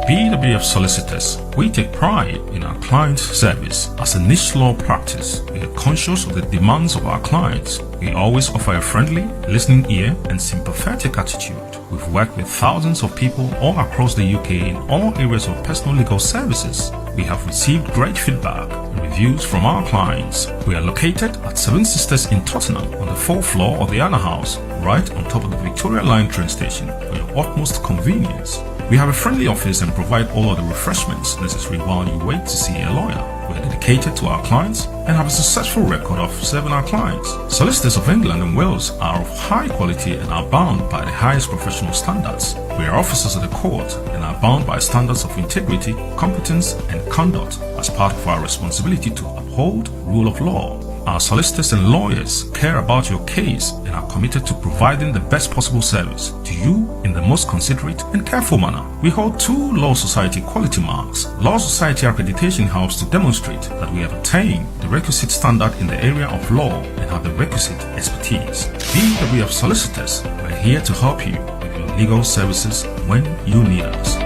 BWF Solicitors, we take pride in our client service. As a niche law practice, we are conscious of the demands of our clients. We always offer a friendly, listening ear and sympathetic attitude. We've worked with thousands of people all across the UK in all areas of personal legal services. We have received great feedback and reviews from our clients. We are located at Seven Sisters in Tottenham on the 4th floor of the Anna House, right on top of the Victoria Line train station for your utmost convenience. We have a friendly office and provide all of the refreshments necessary while you wait to see a lawyer. We are dedicated to our clients and have a successful record of serving our clients. Solicitors of England and Wales are of high quality and are bound by the highest professional standards. We are officers of the court and are bound by standards of integrity, competence and conduct as part of our responsibility to uphold rule of law. Our solicitors and lawyers care about your case and are committed to providing the best possible service to you in the most considerate and careful manner. We hold 2 Law Society quality marks. Law Society accreditation helps to demonstrate that we have attained the requisite standard in the area of law and have the requisite expertise. BWF Solicitors, we're here to help you with your legal services when you need us.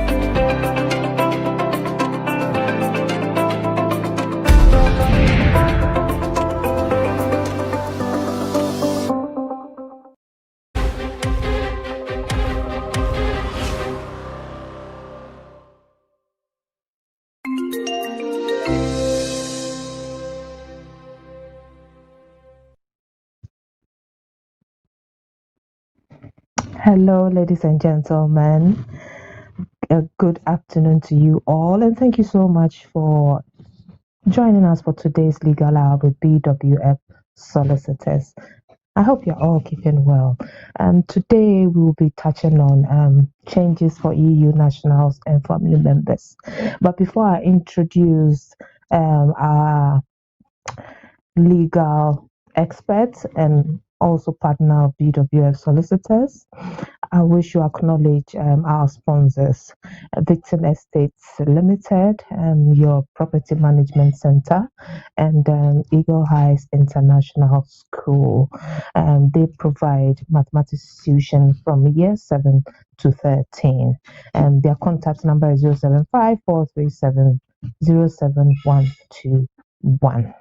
Hello, ladies and gentlemen. A good afternoon to you all, and thank you so much for joining us for today's Legal Hour with BWF Solicitors. I hope you're all keeping well. Today we will be touching on changes for EU nationals and family members. But before I introduce our legal experts and also partner of BWF Solicitors, I wish to acknowledge our sponsors, Victim Estates Limited, your Property Management Center, and Eagle Heights International School. They provide mathematics tuition from year 7 to 13. Their contact number is 075-437-07121.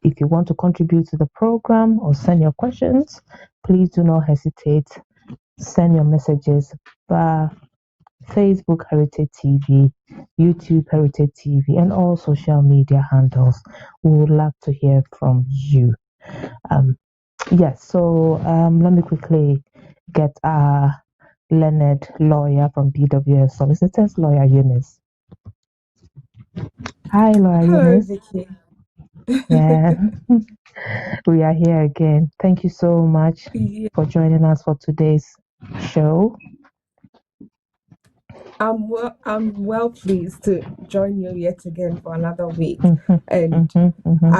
If you want to contribute to the program or send your questions, please do not hesitate. Send your messages via Facebook Heritage TV, YouTube Heritage TV, and all social media handles. We would love to hear from you. Let me quickly get our learned lawyer from BWF Solicitors, Lawyer Eunice. Hi, Lawyer Eunice. Vicky. Yeah, we are here again. Thank you so much for joining us for today's show. I'm well pleased to join you yet again for another week. I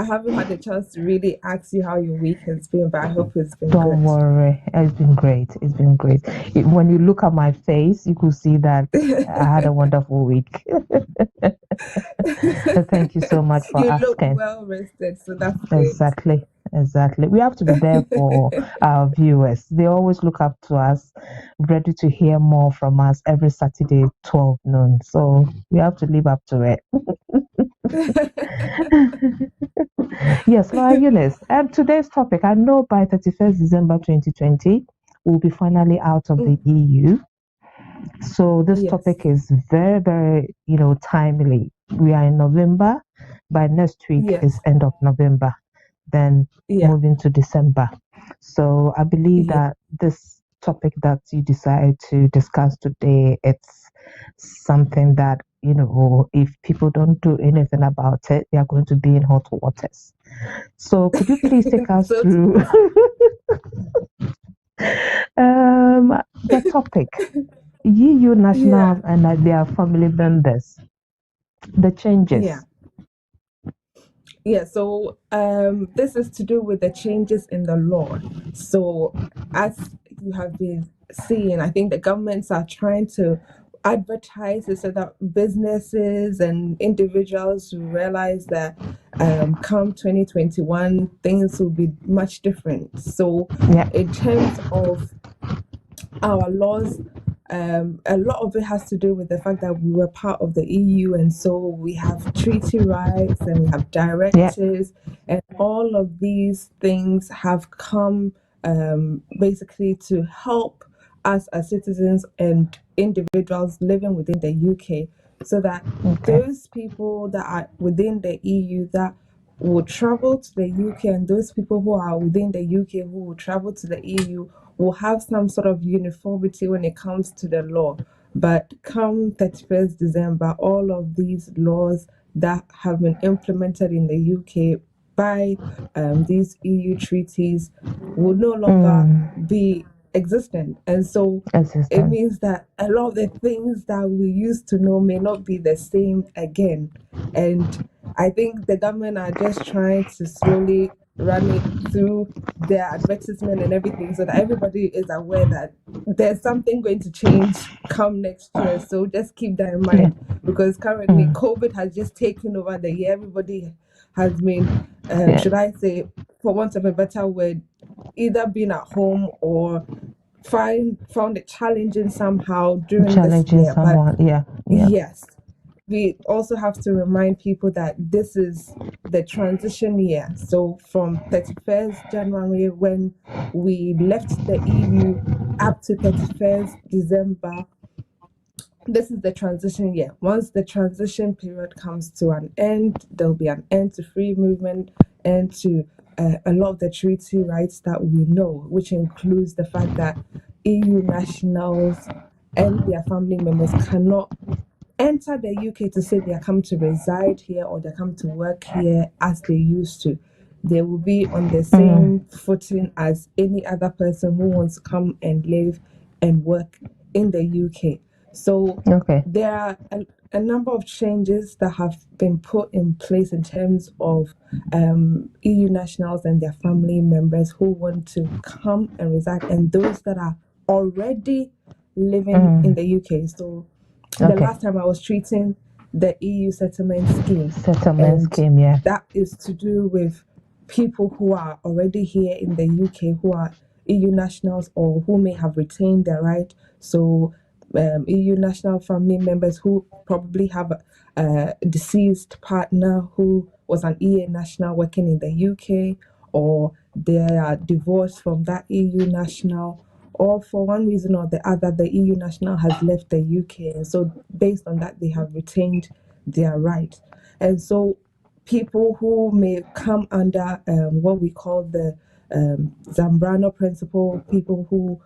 haven't had a chance to really ask you how your week has been, but I hope it's been good. Don't worry, it's been great. It's been great. When you look at my face, you could see that I had a wonderful week. So thank you so much for asking. You look well rested, so that's great. Exactly. We have to be there for our viewers. They always look up to us, ready to hear more from us every Saturday, 12 noon. So we have to live up to it. Yes, Laura Eunice. Today's topic, I know by 31st December 2020, we'll be finally out of the EU. So this topic is very, very, timely. We are in November. By next week is end of November. Then moving to December. So I believe that this topic that you decided to discuss today, it's something that, if people don't do anything about it, they are going to be in hot waters. So could you please take us through the topic, EU nationals and their family members, the changes. So this is to do with the changes in the law. So as you have been seeing, I think the governments are trying to advertise it so that businesses and individuals realize that come 2021, things will be much different. So in terms of our laws, a lot of it has to do with the fact that we were part of the EU, and so we have treaty rights and we have directives, and all of these things have come basically to help us as citizens and individuals living within the UK, so that those people that are within the EU that will travel to the UK, and those people who are within the UK who will travel to the EU will have some sort of uniformity when it comes to the law. But come 31st December, all of these laws that have been implemented in the UK by these EU treaties will no longer be existent. And so it means that a lot of the things that we used to know may not be the same again. And I think the government are just trying to slowly run it through their advertisement and everything, so that everybody is aware that there's something going to change come next year. So just keep that in mind, because currently COVID has just taken over the year. Everybody has been, should I say, for want of a better word, either been at home or found it challenging somehow during this year. But yes, we also have to remind people that this is the transition year. So from 31st January, when we left the EU, up to 31st December, this is the transition year. Once the transition period comes to an end, there'll be an end to free movement, and to a lot of the treaty rights that we know, which includes the fact that EU nationals and their family members cannot enter the UK to say they are come to reside here or they come to work here as they used to. They will be on the same footing as any other person who wants to come and live and work in the UK. So there are a number of changes that have been put in place in terms of EU nationals and their family members who want to come and reside, and those that are already living in the UK. So the last time I was treating the EU settlement scheme. That is to do with people who are already here in the UK, who are EU nationals or who may have retained their right. So EU national family members who probably have a deceased partner who was an EU national working in the UK, or they are divorced from that EU national, or for one reason or the other, the EU national has left the UK. And so based on that, they have retained their right. And so people who may come under what we call the Zambrano principle, people who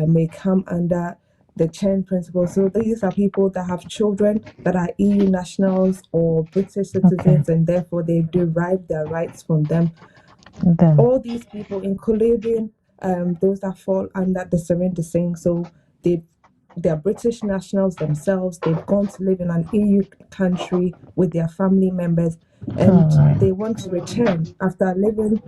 may come under the Chen principle. So these are people that have children that are EU nationals or British citizens, and therefore they derive their rights from them. All these people, including those that fall under the surrender saying, so they're British nationals themselves, they've gone to live in an EU country with their family members, and they want to return after living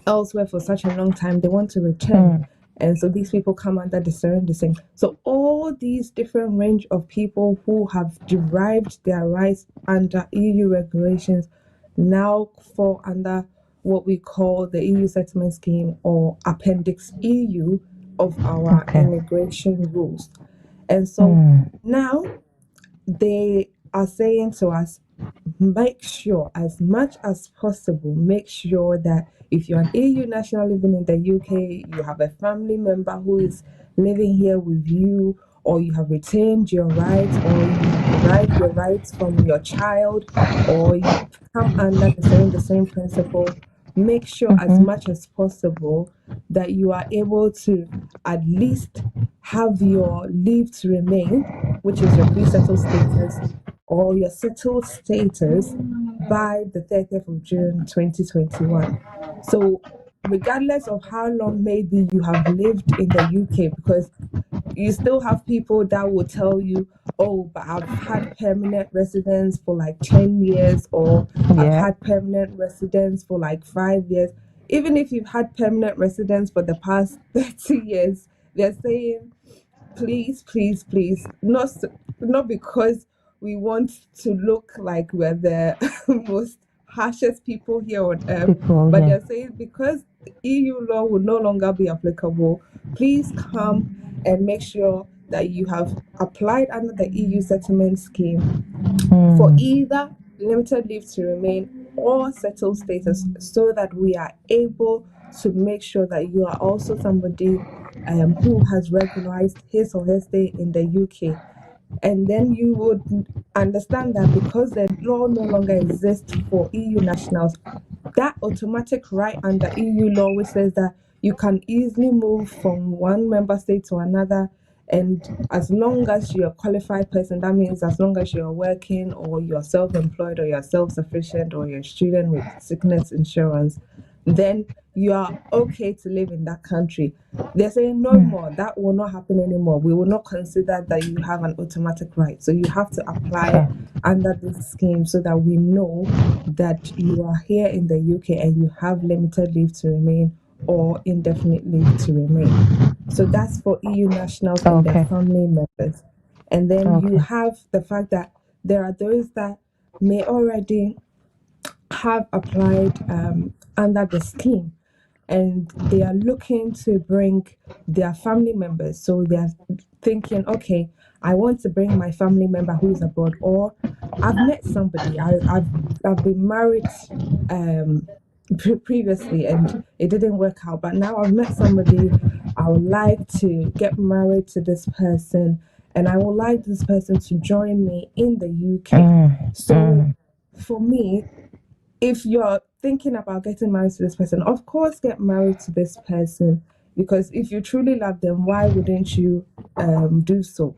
elsewhere for such a long time. They want to return. And so these people come under the surrender saying. So all these different range of people who have derived their rights under EU regulations now fall under what we call the EU settlement scheme, or Appendix EU of our immigration rules. And so now they are saying to us, make sure as much as possible, make sure that if you're an EU national living in the UK, you have a family member who is living here with you, or you have retained your rights, or you have derived your rights from your child, or you come under the same principle, make sure as much as possible that you are able to at least have your leave to remain, which is your pre-settled status, or your settled status by the 30th of June 2021. So regardless of how long maybe you have lived in the UK, because you still have people that will tell you, oh, but I've had permanent residence for like 10 years, or I've had permanent residence for like 5 years. Even if you've had permanent residence for the past 30 years, they're saying, please, please, please, not because we want to look like we're the most harshest people here on earth, but they're saying because EU law will no longer be applicable, please come and make sure that you have applied under the EU settlement scheme for either limited leave to remain or settled status, so that we are able to make sure that you are also somebody who has regularized his or her stay in the UK. And then you would understand that because the law no longer exists for EU nationals, that automatic right under EU law, which says that you can easily move from one member state to another, and as long as you're a qualified person, that means as long as you're working or you're self-employed or you're self-sufficient or you're a student with sickness insurance, then you are okay to live in that country. They're saying no more. That will not happen anymore. We will not consider that you have an automatic right. So you have to apply under this scheme so that we know that you are here in the UK and you have limited leave to remain or indefinite leave to remain. So that's for EU nationals and their family members. And then you have the fact that there are those that may already have applied under the scheme, and they are looking to bring their family members. So they are thinking, okay, I want to bring my family member who's abroad, or I've met somebody, I've been married previously and it didn't work out, but now I've met somebody, I would like to get married to this person, and I would like this person to join me in the UK. So for me, if you're thinking about getting married to this person, of course get married to this person, because if you truly love them, why wouldn't you do so?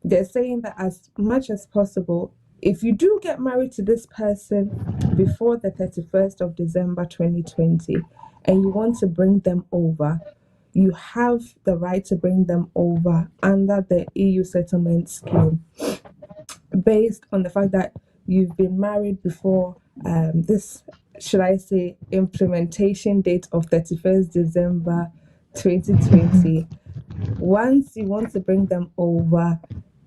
They're saying that as much as possible, if you do get married to this person before the 31st of December 2020 and you want to bring them over, you have the right to bring them over under the EU settlement scheme, based on the fact that you've been married before this, should I say, implementation date of 31st December 2020. Once you want to bring them over,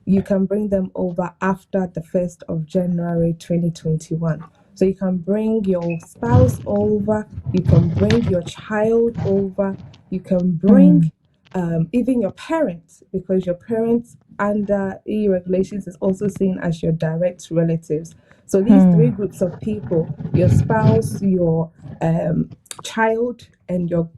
you can bring them over after the 1st of January 2021. So you can bring your spouse over, you can bring your child over, you can bring even your parents, because your parents under EU regulations is also seen as your direct relatives. So these three groups of people, your spouse, your child, and your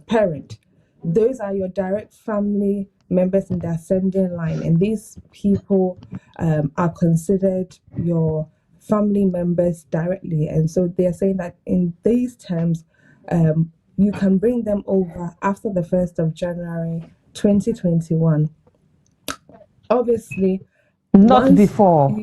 parent, those are your direct family members in the ascending line, and these people are considered your family members directly. And so they're saying that in these terms, you can bring them over after the 1st of January 2021. Obviously, not before.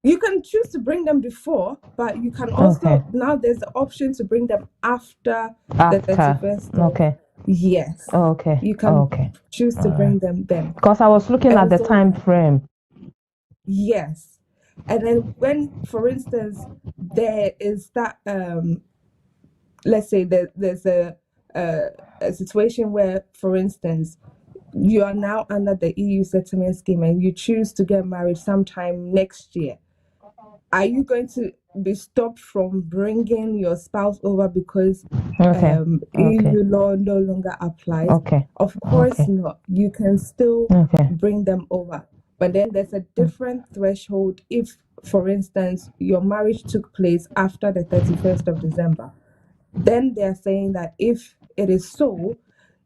You can choose to bring them before, but you can also, now there's the option to bring them after the 31st. Yes. You can choose to bring them then. Because I was looking at the time frame. Yes. And then when, for instance, there is that, let's say there's a situation where, for instance, you are now under the EU settlement scheme and you choose to get married sometime next year. Are you going to be stopped from bringing your spouse over because EU law no longer applies? Of course not. You can still bring them over. But then there's a different threshold if, for instance, your marriage took place after the 31st of December. Then they're saying that if it is so,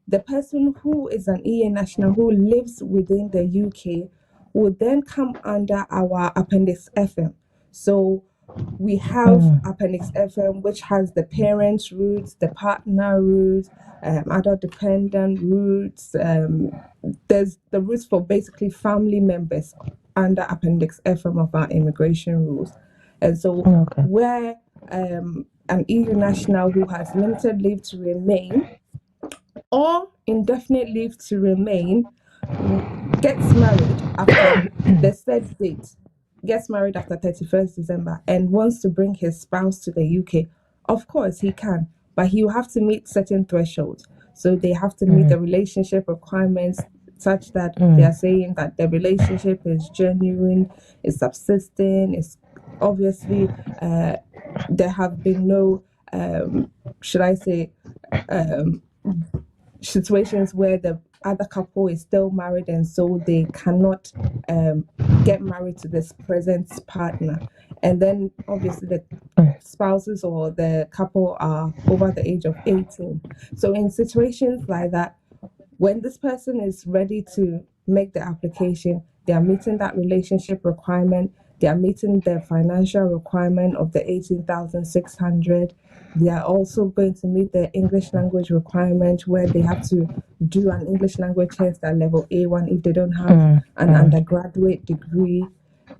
the person who is an EU national who lives within the UK will then come under our Appendix FM. So we have Appendix FM, which has the parents' roots, the partner roots, adult dependent roots. There's the roots for basically family members under Appendix FM of our immigration rules. And so where an EU national who has limited leave to remain or indefinite leave to remain gets married after the said date, gets married after 31st December and wants to bring his spouse to the UK, of course he can, but he will have to meet certain thresholds. So they have to meet the relationship requirements such that they are saying that the relationship is genuine, is subsisting, is obviously there have been no, should I say, situations where the other couple is still married and so they cannot get married to this present partner. And then obviously the spouses or the couple are over the age of 18. So in situations like that, when this person is ready to make the application, they are meeting that relationship requirement, they are meeting the financial requirement of the 18,600. They are also going to meet the English language requirement where they have to do an English language test at level A1 if they don't have an undergraduate degree.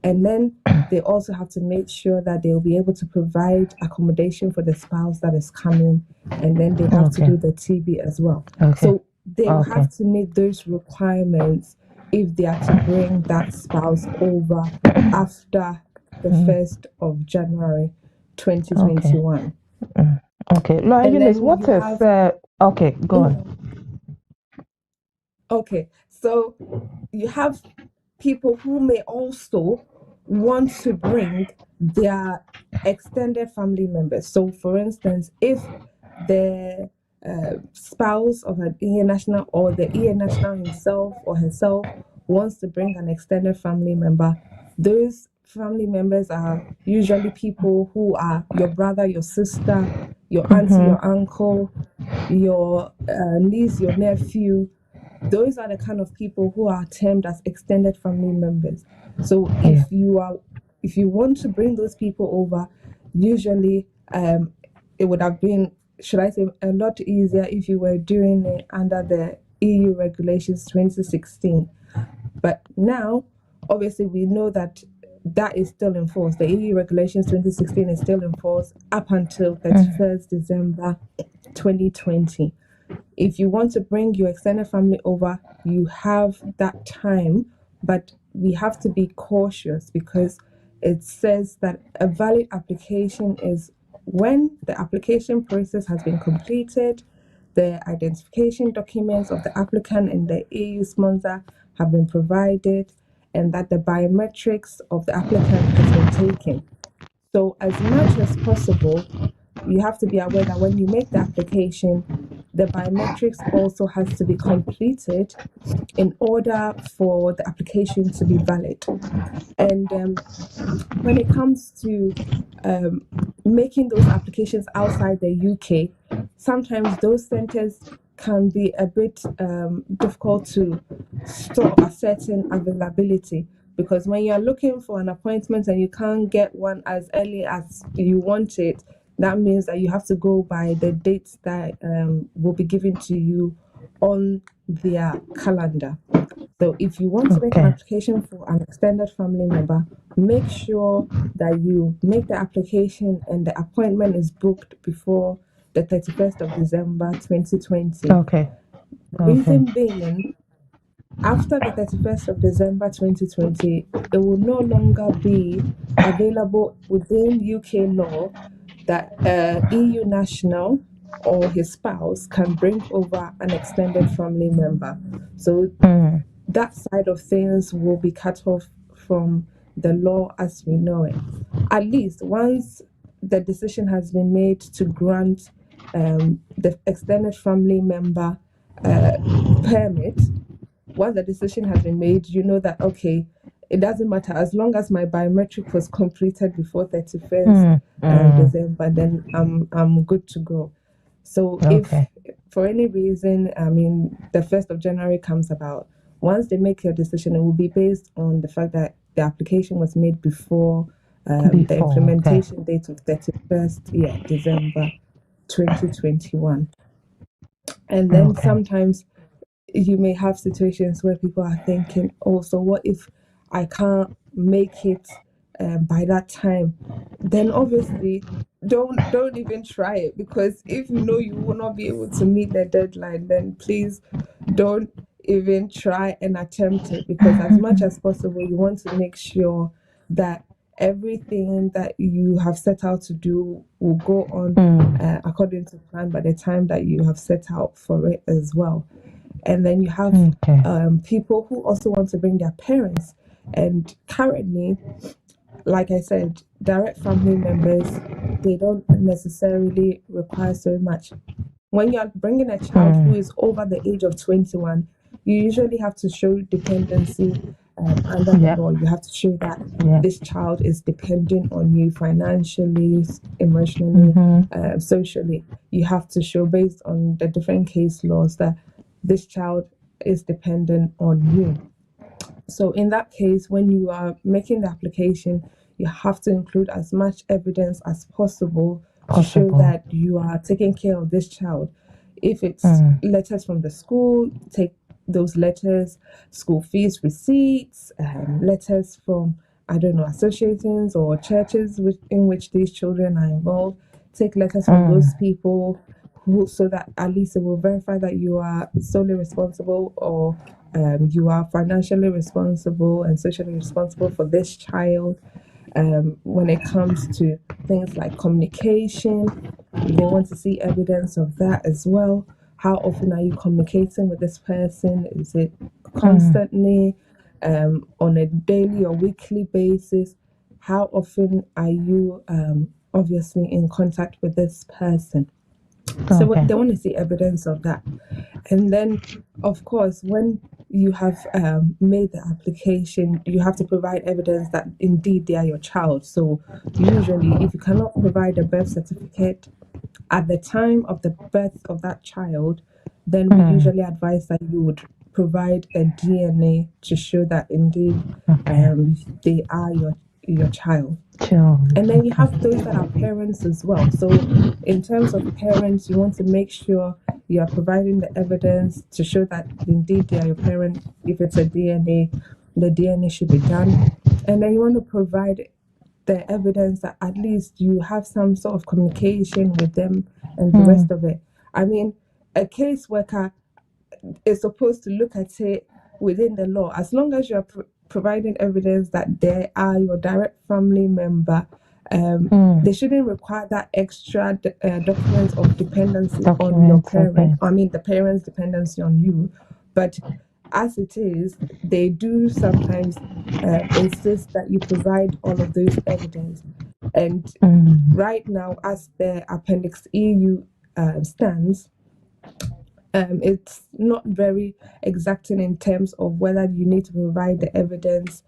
And then they also have to make sure that they'll be able to provide accommodation for the spouse that is coming. And then they have to do the TB as well. So they will have to meet those requirements if they are to bring that spouse over after the 1st of January 2021. Okay, Laura And Eunice, then what you is have okay, go on. okay, so you have people who may also want to bring their extended family members. So, for instance, if the spouse of an EA national or the EA national himself or herself wants to bring an extended family member, those family members are usually people who are your brother, your sister, your auntie, your uncle, your niece, your nephew. Those are the kind of people who are termed as extended family members. So if you want to bring those people over, usually it would have been, should I say, a lot easier if you were doing it under the EU regulations 2016. But now, obviously, we know that that is still in force. The EU regulations 2016 is still in force up until 31st December 2020. If you want to bring your extended family over, you have that time, but we have to be cautious because it says that a valid application is when the application process has been completed, the identification documents of the applicant and the EU sponsor have been provided, and that the biometrics of the applicant has been taken. So as much as possible, you have to be aware that when you make the application, the biometrics also has to be completed in order for the application to be valid. And when it comes to making those applications outside the UK, sometimes those centers can be a bit difficult to sort of ascertain availability, because when you're looking for an appointment and you can't get one as early as you want it, that means that you have to go by the dates that will be given to you on their calendar. So if you want to make an application for an extended family member, make sure that you make the application and the appointment is booked before the 31st of December 2020. Reason being, after the 31st of December 2020, it will no longer be available within UK law that EU national or his spouse can bring over an extended family member. So that side of things will be cut off from the law as we know it. At least once the decision has been made to grant the extended family member permit, once the decision has been made, you know that, okay, it doesn't matter. As long as my biometric was completed before 31st December, then I'm good to go. So if for any reason, the 1st of January comes about, once they make a decision, it will be based on the fact that the application was made before the implementation date of 31st December 2021. And then sometimes you may have situations where people are thinking, oh, so what if I can't make it by that time? Then obviously don't even try it, because if you know you will not be able to meet the deadline, then please don't even try and attempt it, because as much as possible you want to make sure that everything that you have set out to do will go on according to plan by the time that you have set out for it as well. And then you have people who also want to bring their parents. And currently, like I said, direct family members, they don't necessarily require so much. When you're bringing a child who is over the age of 21, you usually have to show dependency under the law. You have to show that this child is dependent on you financially, emotionally, socially. You have to show, based on the different case laws, that this child is dependent on you. So in that case, when you are making the application, you have to include as much evidence as possible to show that you are taking care of this child. If it's letters from the school, take those letters, school fees receipts, letters from, I don't know, associations or churches in which these children are involved. Take letters from those people so that at least it will verify that you are solely responsible, or you are financially responsible and socially responsible for this child. When it comes to things like communication, they want to see evidence of that as well. How often are you communicating with this person? Is it constantly, on a daily or weekly basis? How often are you obviously in contact with this person? So they want to see evidence of that. And then, of course, when you have made the application, you have to provide evidence that indeed they are your child. So usually, if you cannot provide a birth certificate at the time of the birth of that child, then we usually advise that you would provide a DNA to show that indeed they are your child. And then you have those that are parents as well. So in terms of parents, you want to make sure you are providing the evidence to show that indeed they are your parent. If it's a DNA, the DNA should be done. And then you want to provide the evidence that at least you have some sort of communication with them and the rest of it. I mean, a caseworker is supposed to look at it within the law. As long as you're providing evidence that they are your direct family member, they shouldn't require that extra document of dependency on your parent. I mean, the parent's dependency on you. But as it is, they do sometimes insist that you provide all of those evidence. And right now, as the Appendix EU stands, it's not very exacting in terms of whether you need to provide the evidence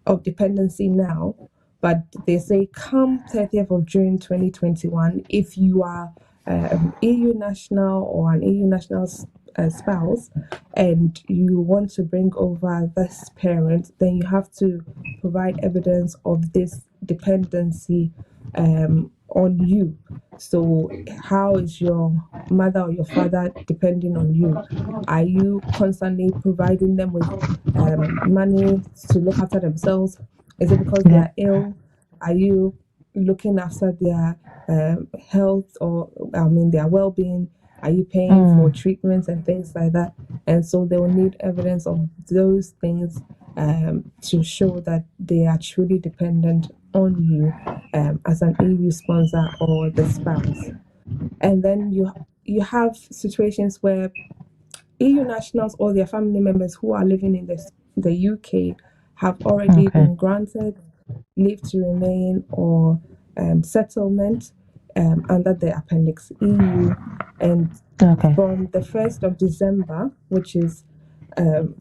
of dependency now, but they say come 30th of June 2021, if you are EU national or an EU national spouse and you want to bring over this parent, then you have to provide evidence of this dependency on you. So how is your mother or your father depending on you? Are you constantly providing them with money to look after themselves? Is it because they are ill? Are you looking after their health, or their well-being? Are you paying for treatments and things like that? And so they will need evidence of those things to show that they are truly dependent on you as an EU sponsor or the spouse. And then you have situations where EU nationals or their family members who are living in the UK have already been granted leave to remain or settlement under the Appendix EU. And from the 1st of December, which is,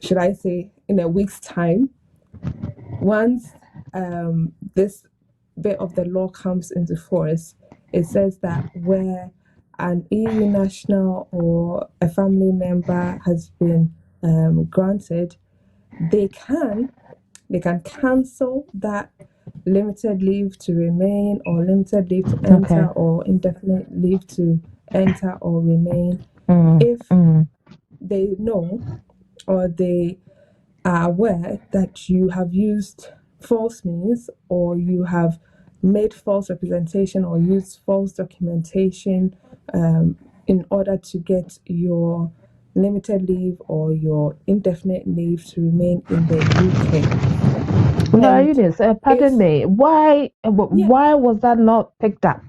should I say, in a week's time, once this bit of the law comes into force, it says that where an EU national or a family member has been granted, they can cancel that limited leave to remain or limited leave to enter or indefinite leave to enter or remain if they know or they are aware that you have used false means, or you have made false representation or used false documentation in order to get your limited leave or your indefinite leave to remain in the UK. No, Eunice, pardon me. Why was that not picked up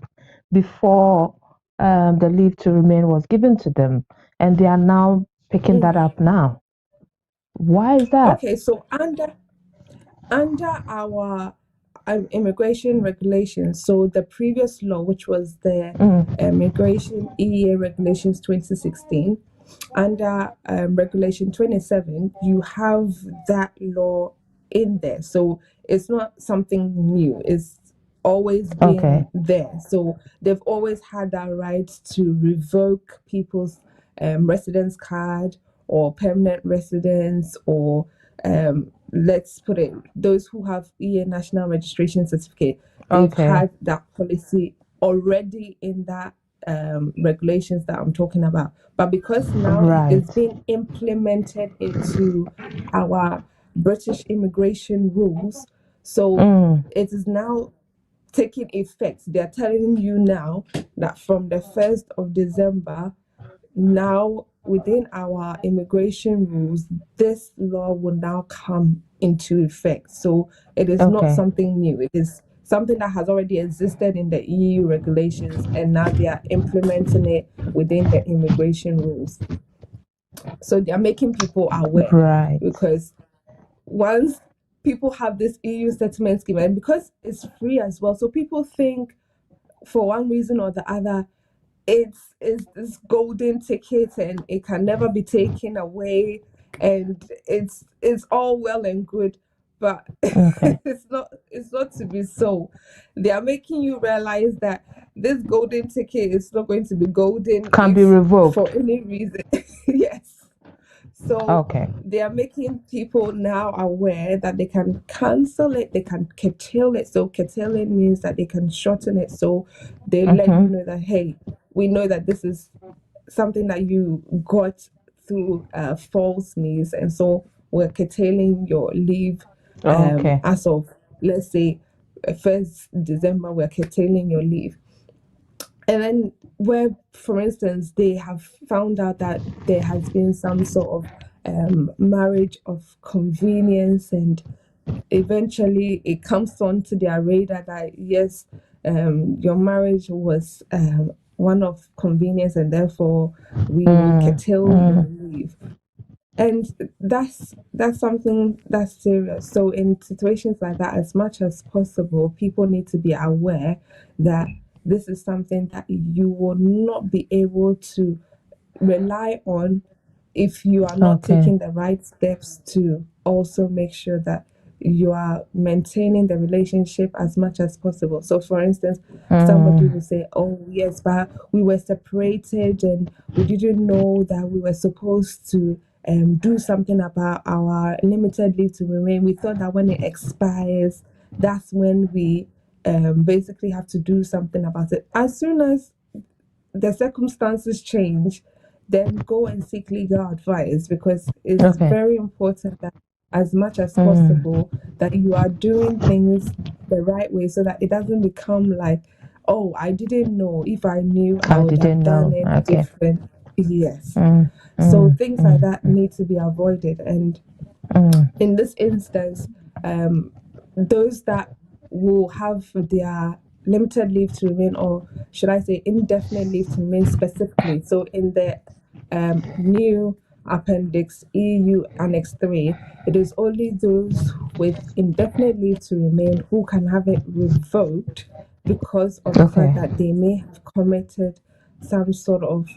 before the leave to remain was given to them, and they are now picking that up now? Why is that? Okay, so under our immigration regulations, so the previous law, which was the Immigration EEA Regulations 2016, under Regulation 27, you have that law in there. So it's not something new. It's always been there. So they've always had that right to revoke people's residence card or permanent residence, or let's put it, those who have EA national registration certificate, they've had that policy already in that regulations that I'm talking about. But because now it's being implemented into our British immigration rules, so it is now taking effect. They're telling you now that from the 1st of December, now within our immigration rules, this law will now come into effect. So it is not something new. It is something that has already existed in the EU regulations, and now they are implementing it within the immigration rules. So they are making people aware, because once people have this EU settlement scheme, and because it's free as well, so people think for one reason or the other it's this golden ticket and it can never be taken away, and it's all well and good, but it's not to be so. They are making you realize that this golden ticket is not going to be golden, can be revoked for any reason. Yes. So they are making people now aware that they can cancel it, they can curtail it. So curtailing means that they can shorten it. So they let you know that, hey, we know that this is something that you got through false means, and so we're curtailing your leave as of, let's say, 1st December, we're curtailing your leave. And then where, for instance, they have found out that there has been some sort of marriage of convenience, and eventually it comes onto their radar that, yes, your marriage was one of convenience, and therefore we will curtail your leave. And that's something that's serious. So in situations like that, as much as possible, people need to be aware that this is something that you will not be able to rely on if you are not taking the right steps to also make sure that you are maintaining the relationship as much as possible. So for instance, somebody will say, oh yes, but we were separated and we didn't know that we were supposed to do something about our limited leave to remain. We thought that when it expires, that's when we basically have to do something about it. As soon as the circumstances change, then go and seek legal advice, because it's very important that as much as possible that you are doing things the right way, so that it doesn't become like, oh, I didn't know. If I knew, I would have done it different. Yes. So things like that need to be avoided. And in this instance, those that will have their limited leave to remain, or should I say indefinite leave to remain specifically. So in the new Appendix EU Annex 3, it is only those with indefinite leave to remain who can have it revoked because of the fact that they may have committed some sort of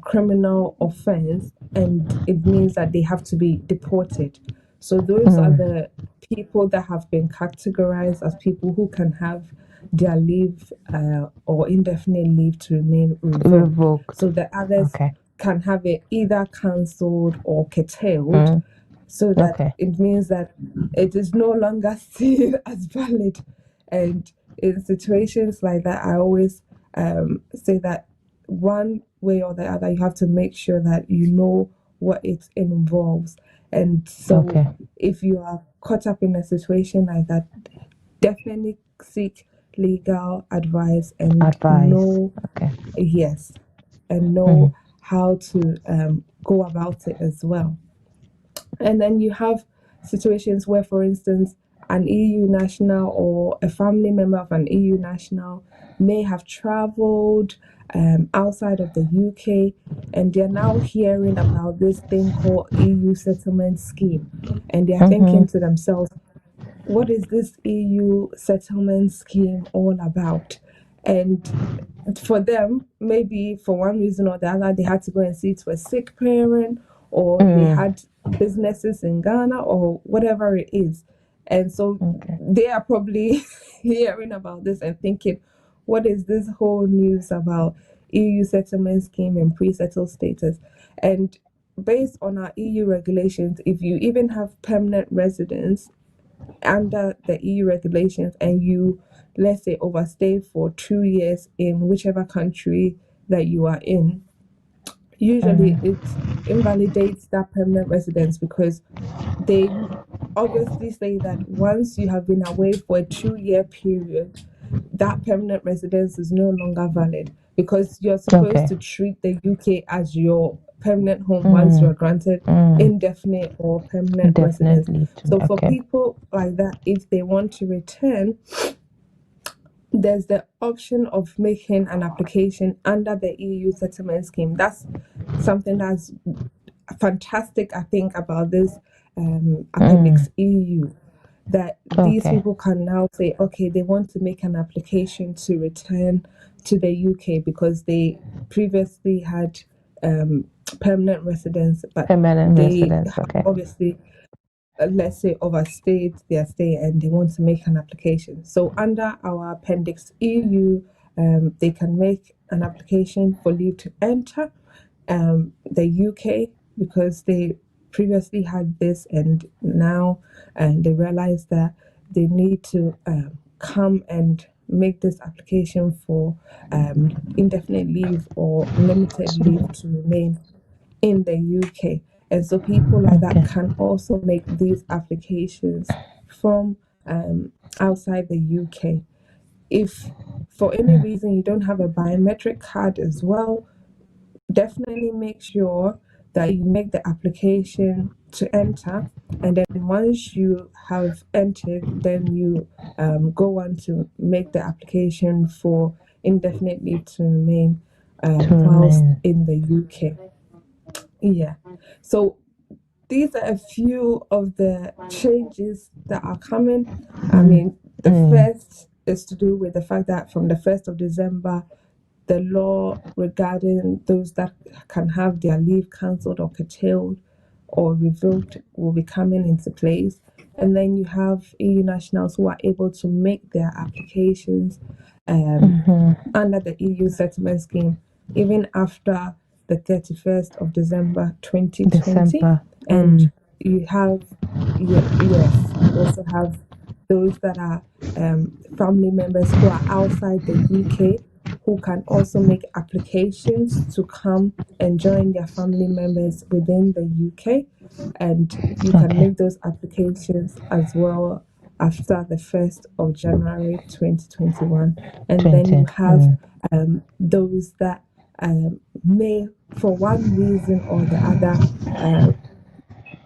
criminal offense, and it means that they have to be deported. So those are the people that have been categorized as people who can have their leave or indefinite leave to remain revoked. So the others can have it either cancelled or curtailed, so that it means that it is no longer seen as valid. And in situations like that, I always say that one way or the other, you have to make sure that you know what it involves. And so if you are caught up in a situation like that, definitely seek legal advice and know and know how to go about it as well. And then you have situations where, for instance, an EU national or a family member of an EU national may have traveled outside of the UK, and they're now hearing about this thing called EU settlement scheme, and they're thinking to themselves, what is this EU settlement scheme all about? And for them, maybe for one reason or the other, they had to go and see to a sick parent, or they had businesses in Ghana, or whatever it is. And so they are probably hearing about this and thinking, what is this whole news about EU settlement scheme and pre-settled status? And based on our EU regulations, if you even have permanent residence under the EU regulations and you, let's say, overstay for 2 years in whichever country that you are in, usually it invalidates that permanent residence, because they obviously say that once you have been away for a 2-year period, that permanent residence is no longer valid, because you're supposed to treat the UK as your permanent home once you're granted indefinite or permanent residence. So for people like that, if they want to return, there's the option of making an application under the EU settlement scheme. That's something that's fantastic, I think, about this Appendix EU, that these people can now say, okay, they want to make an application to return to the UK because they previously had permanent residence, but they obviously, let's say, overstayed their stay and they want to make an application. So under our Appendix EU, they can make an application for leave to enter the UK because they previously had this, and now they realize that they need to come and make this application for indefinite leave or limited leave to remain in the UK. And so people like that can also make these applications from outside the UK. If for any reason you don't have a biometric card as well, definitely make sure that you make the application to enter, and then once you have entered, then you go on to make the application for indefinite leave to remain whilst in the UK. Yeah. So these are a few of the changes that are coming. I mean, the first is to do with the fact that from the 1st of December, the law regarding those that can have their leave cancelled or curtailed or revoked will be coming into place. And then you have EU nationals who are able to make their applications under the EU settlement scheme even after the 31st of December 2020. And you have, yes, you also have those that are family members who are outside the UK, who can also make applications to come and join their family members within the UK. And you can make those applications as well after the 1st of January 2021. And then you have those that may, for one reason or the other,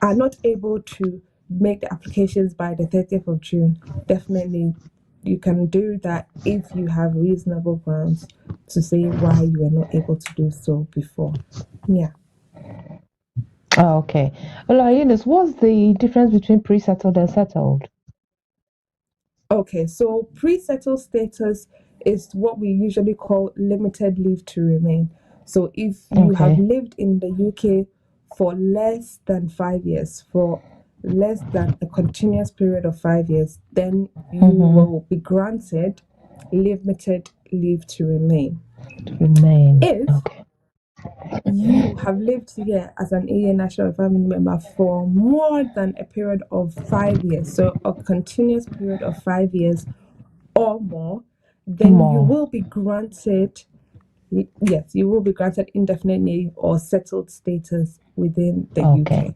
are not able to make the applications by the 30th of June. Definitely, you can do that if you have reasonable grounds to say why you were not able to do so before. Yeah. Oh, okay. Well, Eunice, what's the difference between pre-settled and settled? Okay, so pre-settled status is what we usually call limited leave to remain. So if you have lived in the UK for less than 5 years, for less than a continuous period of 5 years, then you will be granted limited leave to remain. If you have lived here as an EU national family member for more than a period of 5 years, so a continuous period of 5 years or more, then you will be granted, yes, you will be granted indefinite leave or settled status within the UK.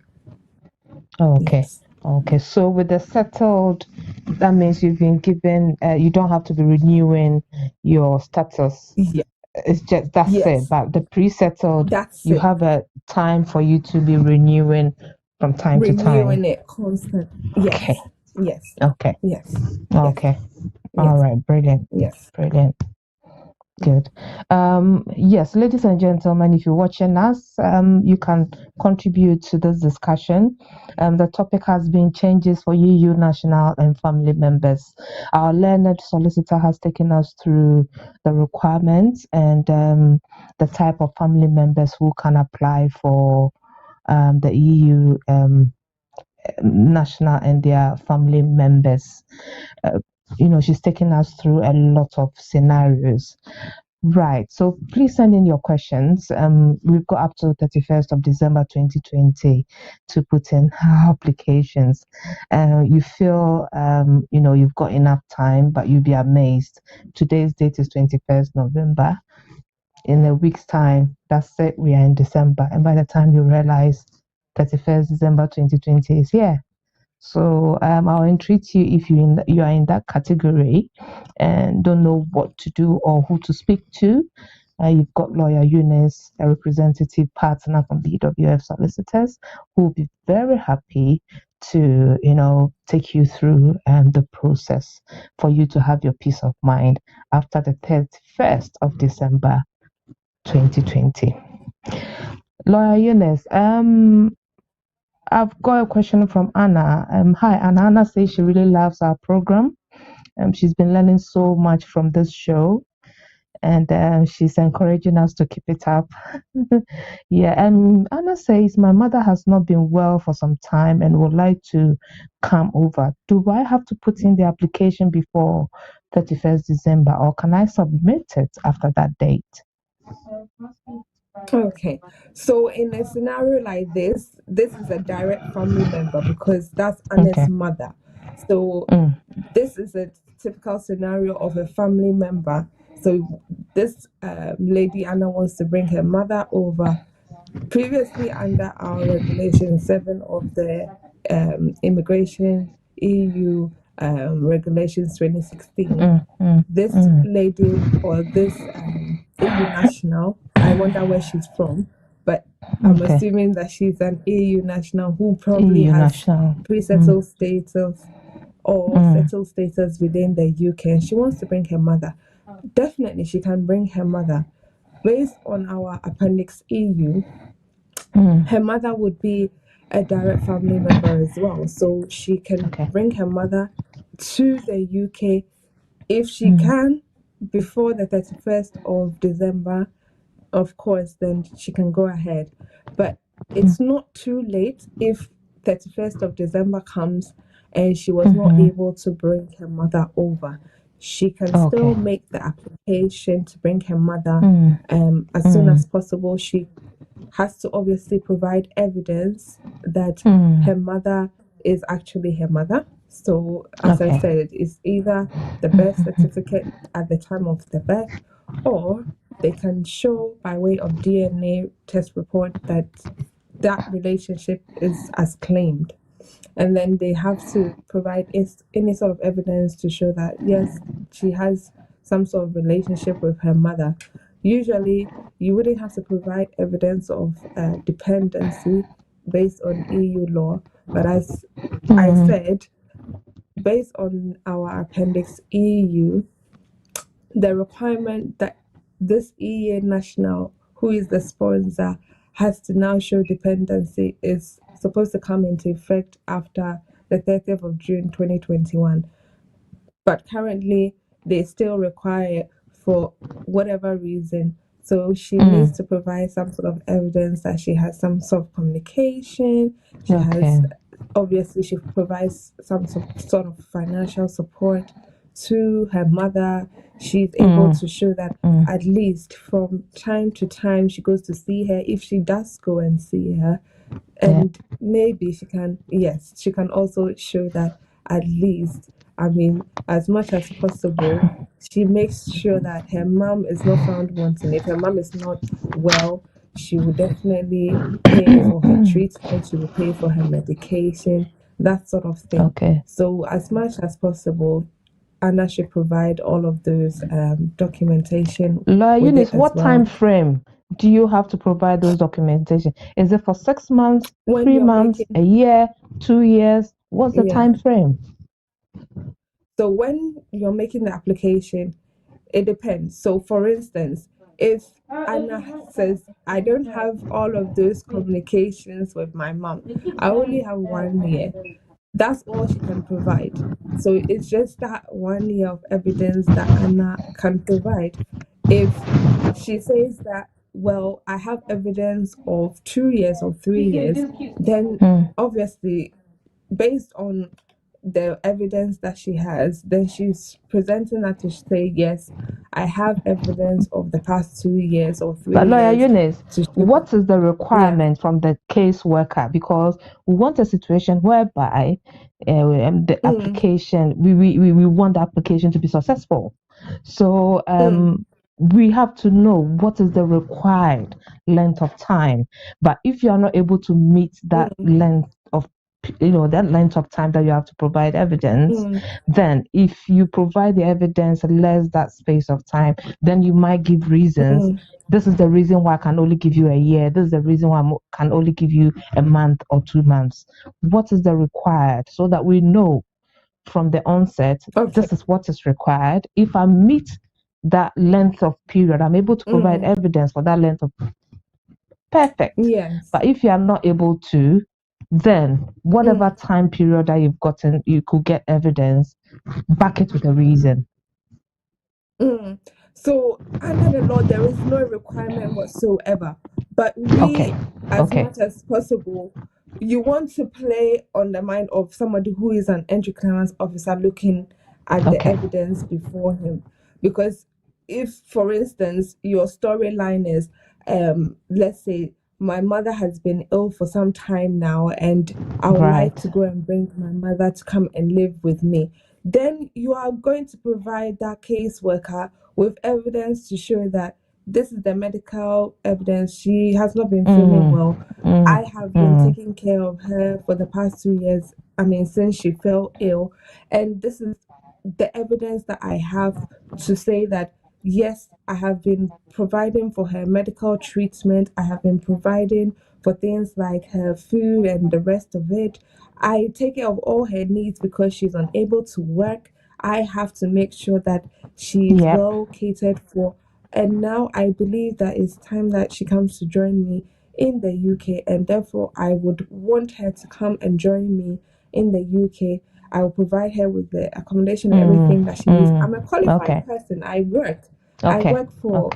Yes. Okay, so with the settled, that means you've been given, you don't have to be renewing your status. Yeah. It's just, that's it. But the pre-settled, you have a time for you to be renewing from time to time. Renewing it constantly. Yes. Yes. Okay. Yes. Okay. Yes. All right. Brilliant. Yes. Brilliant. Good. Yes, ladies and gentlemen, if you're watching us, you can contribute to this discussion. The topic has been changes for EU national and family members. Our learned solicitor has taken us through the requirements and the type of family members who can apply for the EU national and their family members. She's taking us through a lot of scenarios. Right. So please send in your questions. We've got up to 31st of December 2020 to put in our applications. You feel, you've got enough time, but you'll be amazed. Today's date is 21st November. In a week's time, that's it. We are in December. And by the time you realize 31st December 2020 is here. So I'll entreat you if you are in that category and don't know what to do or who to speak to. You've got lawyer Eunice, a representative partner from BWF Solicitors, who will be very happy to take you through the process for you to have your peace of mind after the 31st of December 2020. Lawyer Eunice, I've got a question from Anna. Hi, Anna. Anna says she really loves our program. She's been learning so much from this show, and she's encouraging us to keep it up. Yeah, and Anna says, my mother has not been well for some time and would like to come over. Do I have to put in the application before 31st December, or can I submit it after that date? Okay, so in a scenario like this is a direct family member because that's Anna's mother. So this is a typical scenario of a family member. So this lady Anna wants to bring her mother over. Previously, under our Regulation 7 of the Immigration EU Regulations 2016, this lady or this EU national, I wonder where she's from, but I'm assuming that she's an EU national who probably has pre-settled status or settled status within the UK, and she wants to bring her mother. Definitely, she can bring her mother. Based on our Appendix EU, her mother would be a direct family member as well, so she can bring her mother to the UK if she can before the 31st of December. Of course, then she can go ahead, but it's not too late if 31st of December comes and she was not able to bring her mother over. She can still make the application to bring her mother as soon as possible. She has to obviously provide evidence that her mother is actually her mother. So, as I said, it's either the birth certificate at the time of the birth, or they can show by way of DNA test report that that relationship is as claimed. And then they have to provide any sort of evidence to show that, yes, she has some sort of relationship with her mother. Usually, you wouldn't have to provide evidence of dependency based on EU law. But as I said, based on our Appendix EU, the requirement that this EU national, who is the sponsor, has to now show dependency is supposed to come into effect after the 30th of June 2021. But currently, they still require it for whatever reason. So she needs to provide some sort of evidence that she has some sort of communication. She has, obviously, she provides some sort of financial support to her mother. She's able to show that at least from time to time she goes to see her, if she does go and see her. And maybe she can also show that at least, as much as possible, she makes sure that her mom is not found wanting. If her mom is not well, she will definitely pay for her treatment, she will pay for her medication, that sort of thing. So as much as possible, Anna should provide all of those documentation. Eunice, what time frame do you have to provide those documentation? Is it for 6 months, 3 months, a year, 2 years? What's the time frame? So when you're making the application, it depends. So, for instance, if Anna says, I don't have all of those communications with my mom, I only have 1 year, that's all she can provide. So it's just that 1 year of evidence that Anna can provide. If she says that, well, I have evidence of 2 years or 3 years, then obviously, based on the evidence that she has, then she's presenting that to say, yes, I have evidence of the past 2 years or three But Lawyer years Eunice, to show that. what is the Yeah. requirement from the caseworker? Because we want a situation whereby the application, we want the application to be successful. So we have to know what is the required length of time. But if you are not able to meet that length of that length of time that you have to provide evidence, then if you provide the evidence less that space of time, then you might give reasons. This is the reason why I can only give you a year. This is the reason why I can only give you a month or 2 months. What is the required, so that we know from the onset, Okay. this is what is required. If I meet that length of period, I'm able to provide evidence for that length of perfect. Yes. But if you are not able to, then whatever time period that you've gotten, you could get evidence, back it with a reason. So under the law, there is no requirement whatsoever. But we, as much as possible, you want to play on the mind of somebody who is an entry clearance officer looking at the evidence before him. Because if, for instance, your storyline is, let's say, my mother has been ill for some time now, and I would like to go and bring my mother to come and live with me, then you are going to provide that caseworker with evidence to show that this is the medical evidence. She has not been feeling well. I have been taking care of her for the past 2 years. I mean, since she fell ill. And this is the evidence that I have to say that, yes, I have been providing for her medical treatment. I have been providing for things like her food and the rest of it. I take care of all her needs because she's unable to work. I have to make sure that she's well catered for. And now I believe that it's time that she comes to join me in the UK, and therefore I would want her to come and join me in the UK. I will provide her with the accommodation and everything that she needs. I'm a qualified person. I work. I work for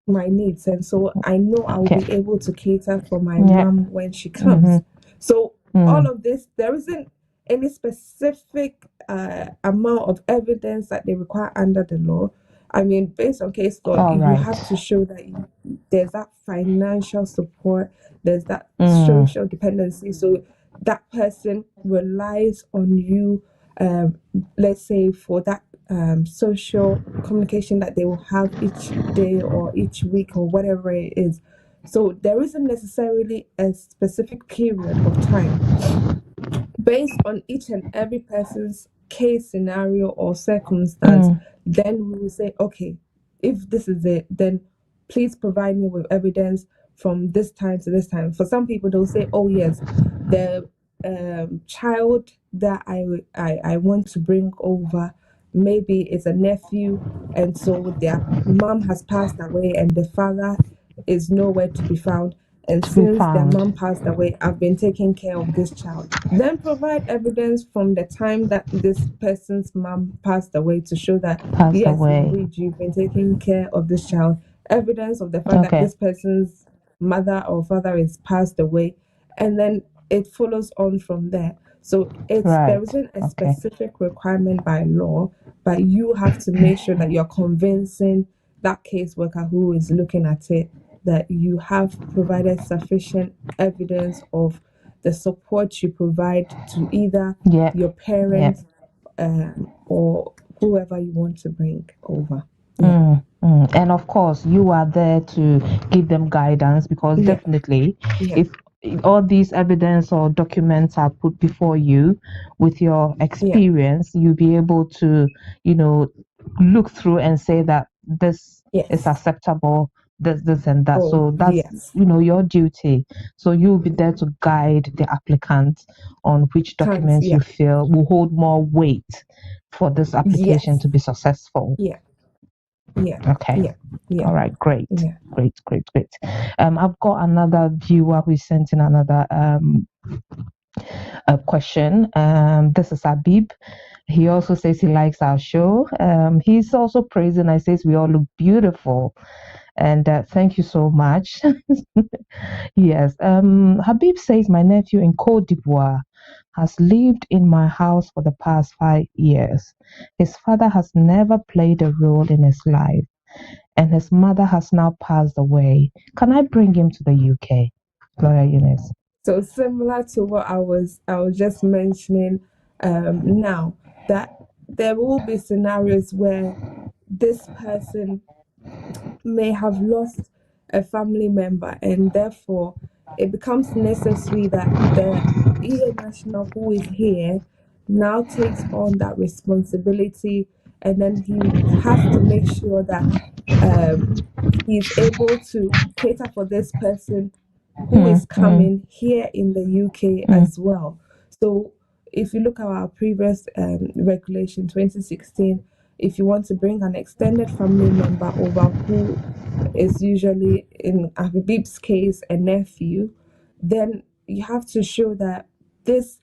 my needs, and so I know I will be able to cater for my mom when she comes. So all of this, there isn't any specific amount of evidence that they require under the law. I mean, based on case law, you have to show that there's that financial support, there's that social dependency. So that person relies on you, let's say, for that social communication that they will have each day or each week or whatever it is. So there isn't necessarily a specific period of time. Based on each and every person's case scenario or circumstance, then we will say, okay, if this is it, then please provide me with evidence from this time to this time. For some people, they'll say, oh yes, the child that I want to bring over, maybe it's a nephew, and so their mom has passed away and the father is nowhere to be found. And since their mom passed away, I've been taking care of this child. Then provide evidence from the time that this person's mom passed away to show that, yes, indeed, you've been taking care of this child. Evidence of the fact that this person's mother or father is passed away. And then it follows on from there. So there isn't a specific requirement by law, but you have to make sure that you're convincing that caseworker who is looking at it that you have provided sufficient evidence of the support you provide to either your parents or whoever you want to bring over. And of course, you are there to give them guidance, because definitely, if all these evidence or documents are put before you with your experience, you'll be able to, look through and say that this is acceptable, this and that. So that's your duty. So you'll be there to guide the applicant on which documents you feel will hold more weight for this application to be successful. Yeah. Okay. Yeah. Yeah. All right. Great. Yeah. Great. I've got another viewer who sent in another a question. This is Habib. He also says he likes our show. He's also praising. I says we all look beautiful, and thank you so much. Yes. Habib says my nephew in Cote d'Ivoire has lived in my house for the past 5 years. His father has never played a role in his life, and his mother has now passed away. Can I bring him to the UK? Lawyer Eunice. So similar to what I was just mentioning now, that there will be scenarios where this person may have lost a family member, and therefore it becomes necessary that the EA national who is here now takes on that responsibility, and then he has to make sure that um, he's able to cater for this person who Mm, is mm, coming here in the UK mm. as well. So if you look at our previous regulation 2016, if you want to bring an extended family member over who is usually, in Habib's case, a nephew, then you have to show that this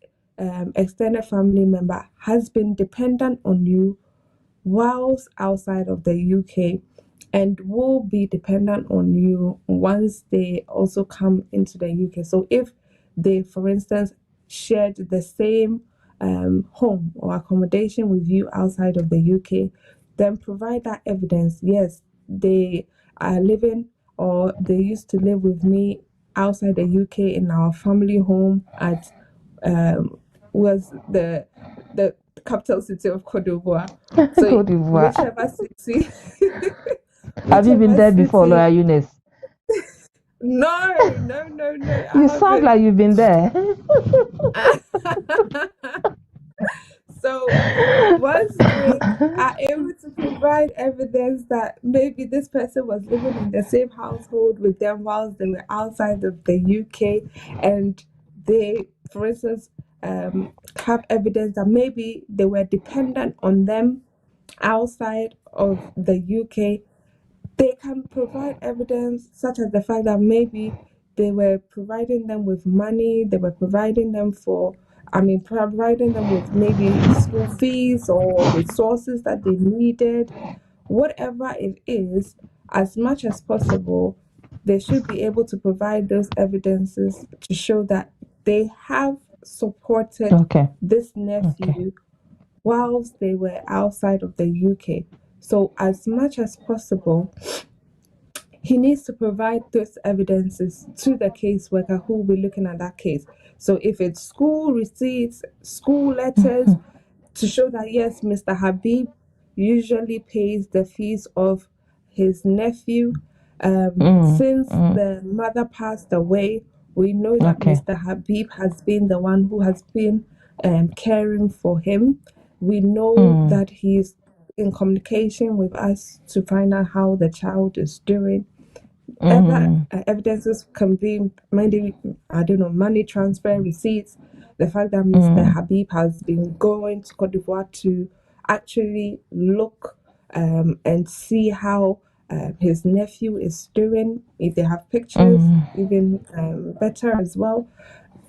extended family member has been dependent on you whilst outside of the UK, and will be dependent on you once they also come into the UK. So if they, for instance, shared the same home or accommodation with you outside of the UK, then provide that evidence. Yes, they are living, or they used to live with me outside the UK in our family home at was the capital city of Cote d'Ivoire. So Cote d'Ivoire. whichever city, Have you been whichever there before, city. Lawyer Eunice? No, You I sound haven't. like you've been there. So once they are able to provide evidence that maybe this person was living in the same household with them whilst they were outside of the UK, and they, for instance, have evidence that maybe they were dependent on them outside of the UK, they can provide evidence such as the fact that maybe they were providing them with money, they were providing them for, providing them with maybe school fees or resources that they needed, whatever it is, as much as possible, they should be able to provide those evidences to show that they have supported Okay. this Okay. nephew whilst they were outside of the UK. So, as much as possible, he needs to provide those evidences to the caseworker who will be looking at that case. So, if it's school receipts, school letters, to show that yes, Mr. Habib usually pays the fees of his nephew. Mm, Since mm. the mother passed away, we know that Okay. Mr. Habib has been the one who has been caring for him. We know Mm, that he's in communication with us to find out how the child is doing. Other mm, evidences can be maybe, I don't know, money transfer receipts, the fact that Mr. mm. Habib has been going to Cote d'Ivoire to actually look and see how his nephew is doing. If they have pictures, Mm. even better as well.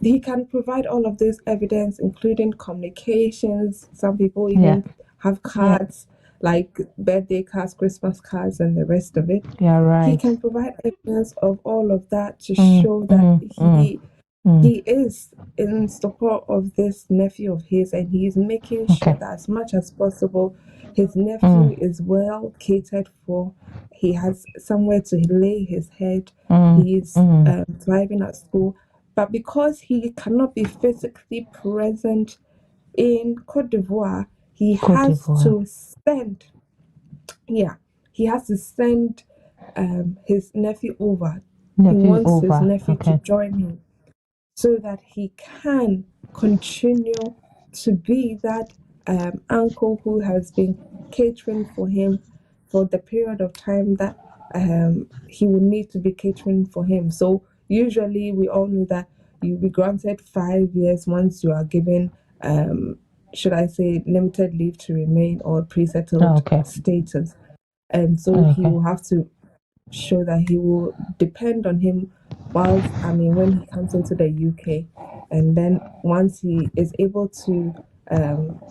He can provide all of this evidence, including communications. Some people Yeah. even have Yeah. cards like birthday cards, Christmas cards, and the rest of it. You're He right. can provide evidence of all of that to Mm, show that mm, mm, mm. he is in support of this nephew of his, and he is making sure Okay. that as much as possible his nephew Mm, is well catered for. He has somewhere to lay his head. mm, He is mm. thriving at school, but because he cannot be physically present in Cote d'Ivoire, he Cote has d'Ivoire. to send, yeah, he has to send his nephew over. He Nephew is wants his over. nephew to Okay. join him so that he can continue to be that uncle who has been catering for him for the period of time that he will need to be catering for him. So usually we all know that you'll be granted 5 years once you are given, should I say, limited leave to remain or pre-settled Okay. status. and so he Okay. will have to show that he will depend on him when he comes into the UK, and then once he is able to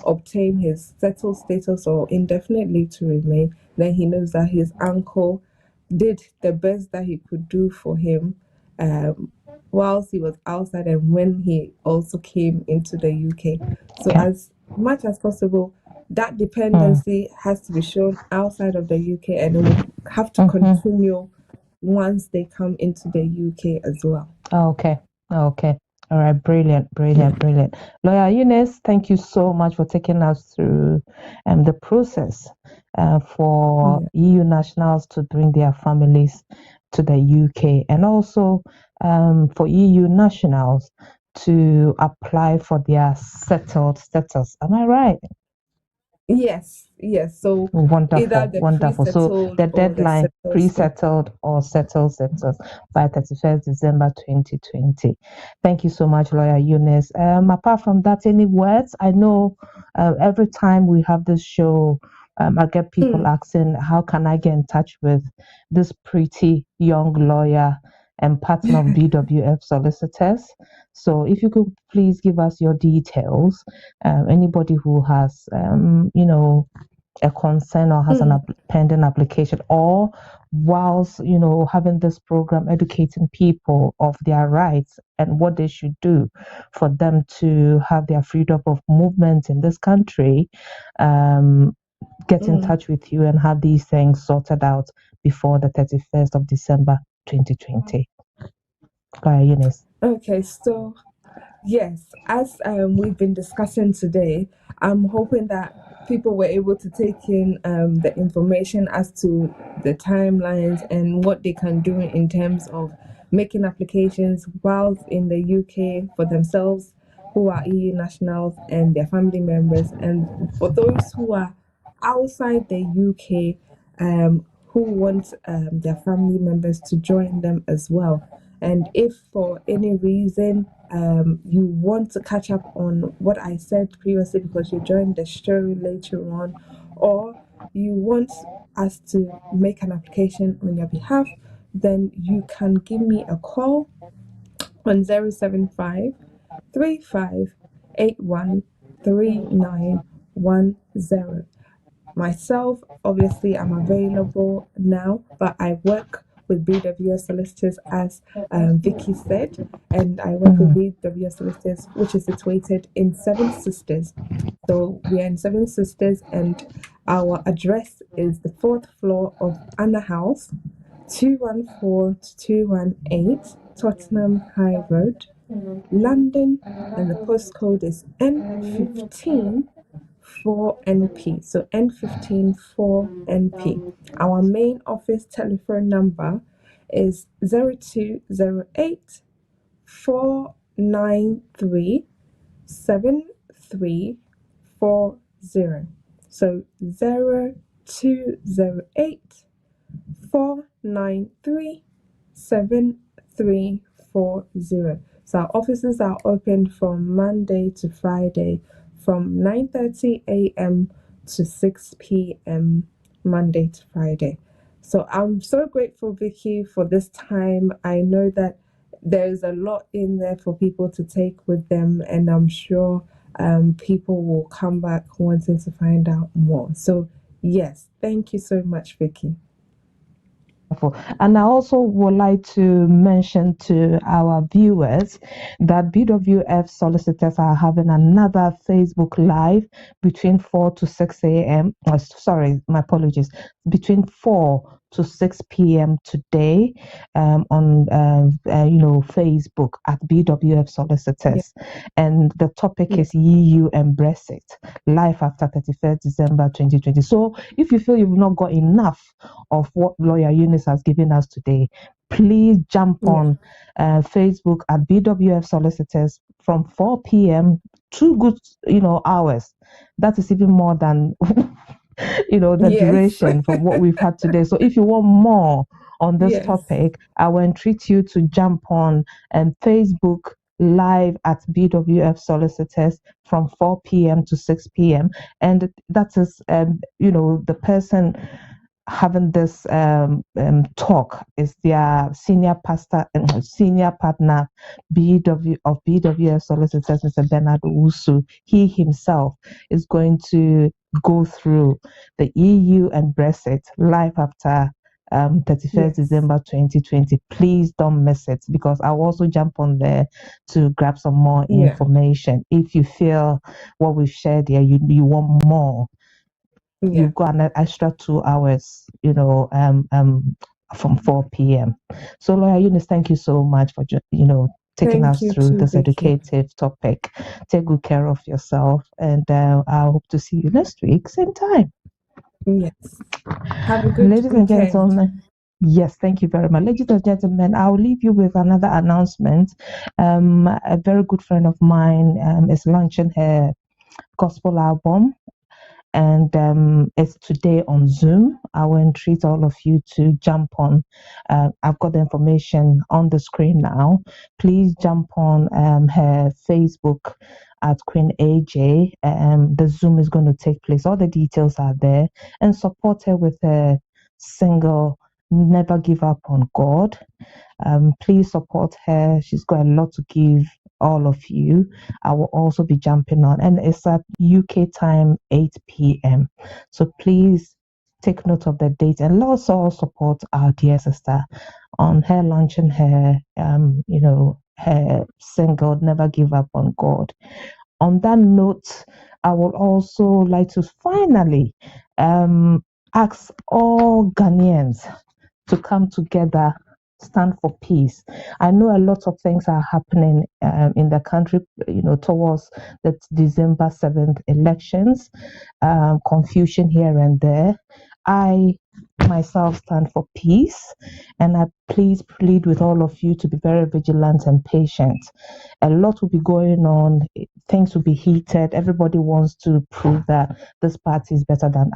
obtain his settled status or indefinite leave to remain, then he knows that his uncle did the best that he could do for him um, whilst he was outside and when he also came into the UK. So Okay. as much as possible, that Mm. dependency has to be shown outside of the UK, and it will have to Mm-hmm. continue once they come into the UK as well. Okay. Okay. All right. Brilliant. Yeah. Brilliant. Brilliant. Lawyer Eunice, thank you so much for taking us through the process for Yeah. EU nationals to bring their families to the UK, and also for EU nationals to apply for their settled status. Am I right? Yes, yes. So either Wonderful, the wonderful. So pre-settled the or the deadline settled status. pre-settled or settled status by 31st December 2020. Thank you so much, Lawyer Eunice. Apart from that, any words? I know every time we have this show, I get people Mm, asking, how can I get in touch with this pretty young lawyer and partner of BWF solicitors? So if you could please give us your details. Anybody who has, a concern or has an mm, pending application, or whilst having this program educating people of their rights and what they should do for them to have their freedom of movement in this country, um, get in mm. touch with you and have these things sorted out before the 31st of December 2020. Eunice. Okay, so yes, as we've been discussing today, I'm hoping that people were able to take in the information as to the timelines and what they can do in terms of making applications while in the UK for themselves who are EU nationals and their family members, and for those who are outside the UK who want their family members to join them as well. And if for any reason you want to catch up on what I said previously because you joined the show later on, or you want us to make an application on your behalf, then you can give me a call on 075 3581 3910. Myself, obviously, I'm available now, but I work with BWS Solicitors, as Vicky said, and I work with Mm. BWS Solicitors, which is situated in Seven Sisters. So we are in Seven Sisters, and our address is the fourth floor of Anna House, 214 to 218 Tottenham High Road, London, and the postcode is N15 4NP. So N15 4NP. Our main office telephone number is 0208 493 7340. So 0208 493 7340. So our offices are open from Monday to Friday from 9:30 a.m. to 6 p.m. Monday to Friday. So I'm so grateful, Vicky, for this time. I know that there's a lot in there for people to take with them, and I'm sure people will come back wanting to find out more. So, yes, thank you so much, Vicky. And I also would like to mention to our viewers that BWF solicitors are having another Facebook Live between 4 to 6 a.m. Sorry, my apologies. Between 4 to 6 p.m. today on Facebook at BWF Yeah, Solicitors, and the topic yeah, is EU Embrace It, Life After 31st December 2020. So if you feel you've not got enough of what Lawyer Eunice has given us today, please jump yeah. on Facebook at BWF Solicitors from 4 p.m. 2 good hours. That is even more than the Yes, duration for what we've had today. So if you want more on this yes, topic, I will entreat you to jump on Facebook live at BWF Solicitors from 4 p.m. to 6 p.m. And that is the person having this talk is their senior partner of BWF Solicitors, Mr. Bernard Usu. He himself is going to go through the EU and Brexit live after 31st December 2020. Please don't miss it, because I'll also jump on there to grab some more information. If you feel what we've shared here, you want more, you've got an extra 2 hours, from 4 p.m. So, Lawyer Eunice, thank you so much for taking us through this educative topic. Take good care of yourself, and I hope to see you next week, same time. Yes. Have a good Ladies and gentlemen. Yes, thank you very much. Ladies and gentlemen, I'll leave you with another announcement. A very good friend of mine is launching her gospel album, and it's today on Zoom. I will entreat all of you to jump on. I've got the information on the screen now. Please jump on her Facebook at Queen AJ. The Zoom is going to take place. All the details are there, and support her with her single "Never Give Up on God." Please support her. She's got a lot to give all of you. I will also be jumping on, and it's at UK time 8 p.m. So please take note of the date, and let's all support our dear sister on her launching her her single "Never Give Up on God." On that note, I would also like to finally ask all Ghanaians to come together, stand for peace. I know a lot of things are happening in the country, towards the December 7th elections, confusion here and there. I myself stand for peace, and I please plead with all of you to be very vigilant and patient. A lot will be going on, things will be heated, everybody wants to prove that this party is better than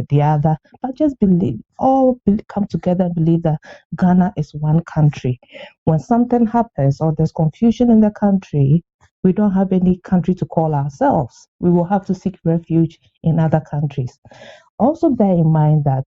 the other, but just come together and believe that Ghana is one country. When something happens or there's confusion in the country, we don't have any country to call ourselves. We will have to seek refuge in other countries. Also bear in mind that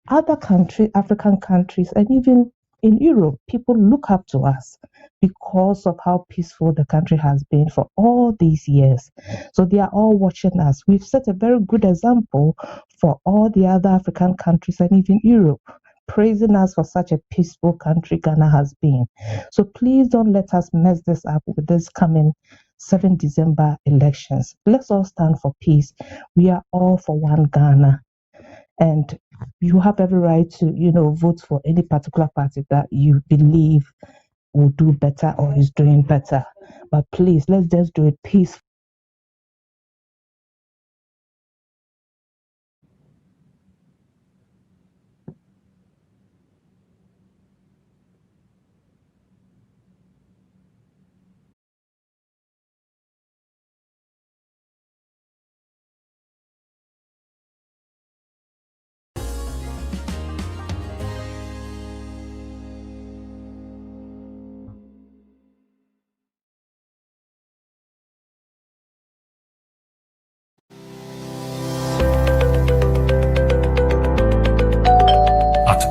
other countries, African countries, and even in Europe, people look up to us because of how peaceful the country has been for all these years. So they are all watching us. We've set a very good example for all the other African countries and even Europe, praising us for such a peaceful country Ghana has been. So please don't let us mess this up with this coming 7th December elections. Let's all stand for peace. We are all for one Ghana. And you have every right to, vote for any particular party that you believe will do better or is doing better. But please, let's just do it peacefully.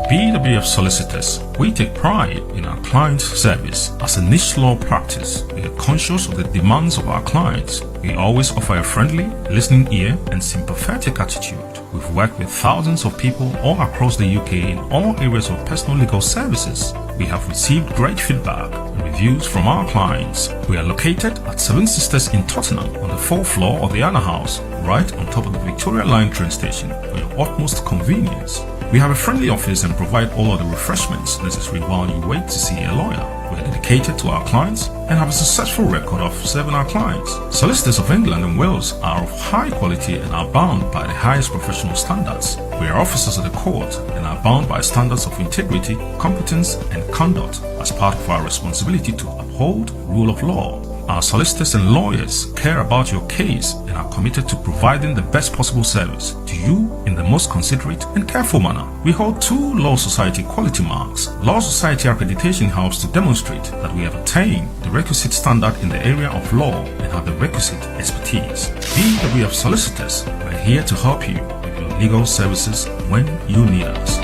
BWF Solicitors, we take pride in our client service. As a niche law practice, we are conscious of the demands of our clients. We always offer a friendly, listening ear and sympathetic attitude. We've worked with thousands of people all across the UK in all areas of personal legal services. We have received great feedback and reviews from our clients. We are located at Seven Sisters in Tottenham on the 4th floor of the Anna House, right on top of the Victoria Line train station for your utmost convenience. We have a friendly office and provide all of the refreshments necessary while you wait to see a lawyer. We are dedicated to our clients and have a successful record of serving our clients. Solicitors of England and Wales are of high quality and are bound by the highest professional standards. We are officers of the court and are bound by standards of integrity, competence and conduct as part of our responsibility to uphold rule of law. Our solicitors and lawyers care about your case and are committed to providing the best possible service to you in the most considerate and careful manner. We hold 2 Law Society quality marks. Law Society accreditation helps to demonstrate that we have attained the requisite standard in the area of law and have the requisite expertise. BWF Solicitors, we're here to help you with your legal services when you need us.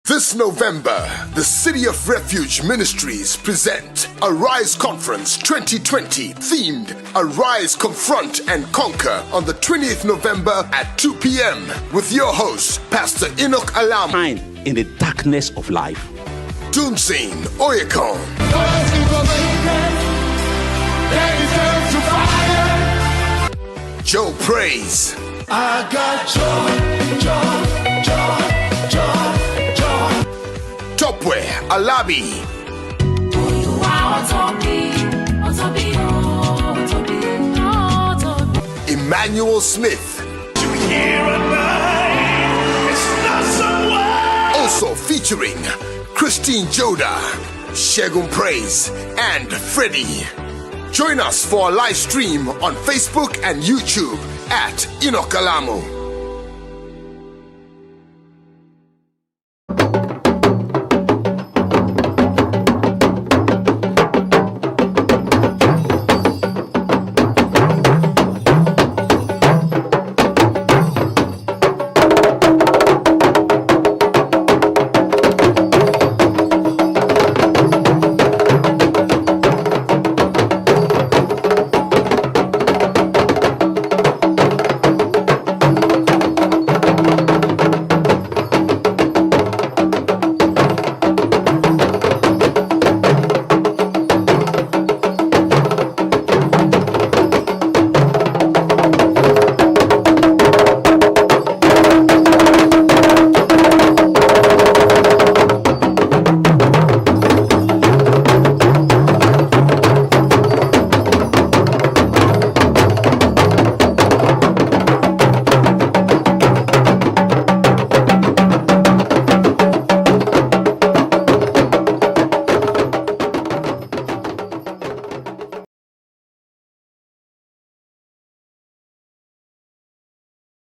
This November, the City of Refuge Ministries present Arise Conference 2020, themed Arise, Confront and Conquer on the 20th November at 2 p.m. with your host, Pastor Enoch Alam. Shine in the darkness of life. Dunsin Oyekon. Joe Praise. I got joy. Topwe Alabi. Emmanuel Smith. Also featuring Christine Joda, Shegun Praise, and Freddie. Join us for a live stream on Facebook and YouTube at Enoch Alamo.